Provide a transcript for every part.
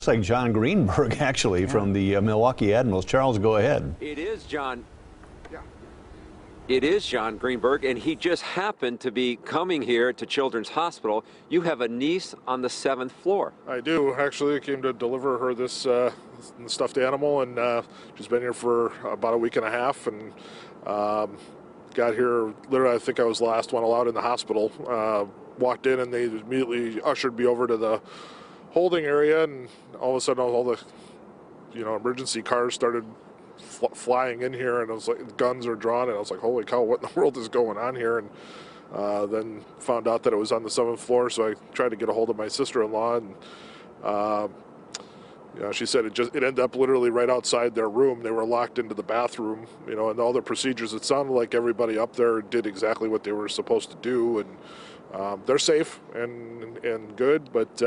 Looks like Jon Greenberg, actually, from the Milwaukee Admirals. Charles, go ahead. It is Jon. Yeah. It is Jon Greenberg, and he just happened to be coming here to Children's Hospital. You have a niece on the 7th floor. I do. Actually, I came to deliver her this stuffed animal, and she's been here for about a week and a half, and got here, literally, I think I was the last one allowed in the hospital. Walked in, and they immediately ushered me over to the holding area, and all of a sudden all the emergency cars started flying in here, and I was like, guns are drawn, and I was like, holy cow, what in the world is going on here? And then found out that it was on the 7th floor, so I tried to get a hold of my sister-in-law, and she said it ended up literally right outside their room. They were locked into the bathroom, and all the procedures. It sounded like everybody up there did exactly what they were supposed to do, and they're safe and good, but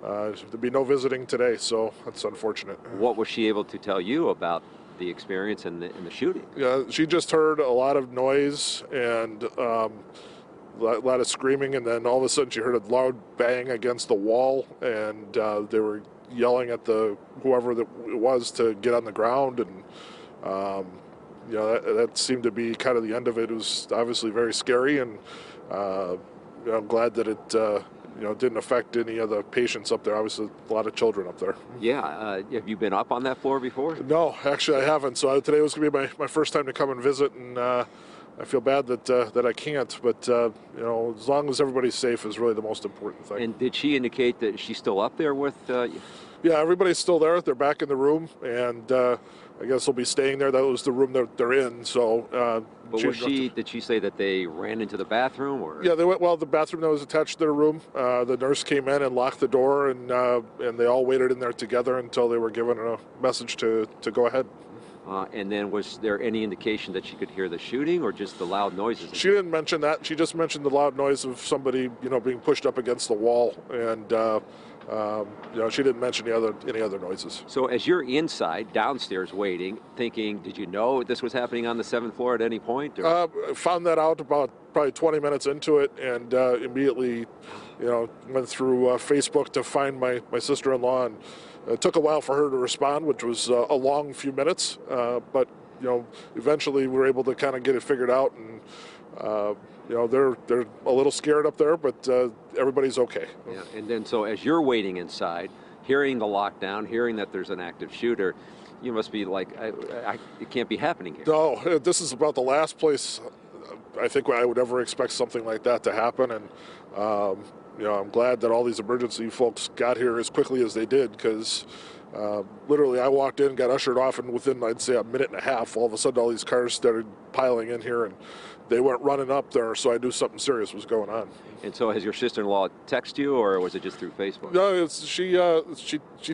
there'll be no visiting today, so that's unfortunate. What was she able to tell you about the experience and the shooting? Yeah, she just heard a lot of noise and a lot of screaming, and then all of a sudden she heard a loud bang against the wall, and they were yelling at whoever that it was to get on the ground, and that seemed to be kind of the end of it. It was obviously very scary, and I'm glad that it didn't affect any of the patients up there. Obviously, a lot of children up there. Yeah. Have you been up on that floor before? No, actually I haven't. So today was going to be my first time to come and visit, and I feel bad that I can't. But as long as everybody's safe is really the most important thing. And did she indicate that she's still up there with you? Yeah, everybody's still there. They're back in the room, and I guess they'll be staying there. That was the room that they're in. So, but did she say that they ran into the bathroom, or? Yeah, they went. Well, the bathroom that was attached to their room. The nurse came in and locked the door, and they all waited in there together until they were given a message to go ahead. And then was there any indication that she could hear the shooting, or just the loud noises? She didn't mention that. She just mentioned the loud noise of somebody, being pushed up against the wall, and she didn't mention any other noises. So as you're inside, downstairs waiting, thinking, did you know this was happening on the 7th floor at any point? Found that out about probably 20 minutes into it, and immediately, went through Facebook to find my sister-in-law, and it took a while for her to respond, which was a long few minutes, but eventually we were able to kind of get it figured out, and they're a little scared up there, but everybody's okay. Yeah, and then so as you're waiting inside, hearing the lockdown, hearing that there's an active shooter, you must be like, it can't be happening here. No, this is about the last place I think I would ever expect something like that to happen, and I'm glad that all these emergency folks got here as quickly as they did, because literally I walked in, got ushered off, and within, I'd say, a minute and a half, all of a sudden all these cars started piling in here, and they went running up there, so I knew something serious was going on. And so has your sister-in-law texted you, or was it just through Facebook? No, she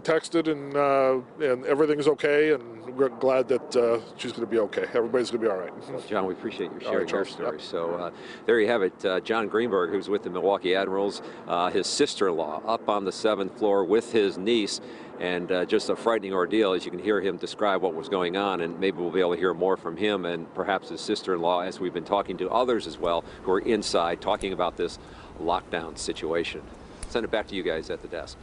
texted, and everything's okay, and we're glad that she's going to be okay. Everybody's going to be all right. Well, Jon, we appreciate you sharing your story. Yep. So there you have it, Jon Greenberg, who's with the Milwaukee Admirals, his sister-in-law up on the 7th floor with his niece, and just a frightening ordeal, as you can hear him describe what was going on, and maybe we'll be able to hear more from him and perhaps his sister-in-law, as we've been talking to others as well who are inside talking about this lockdown situation. Send it back to you guys at the desk.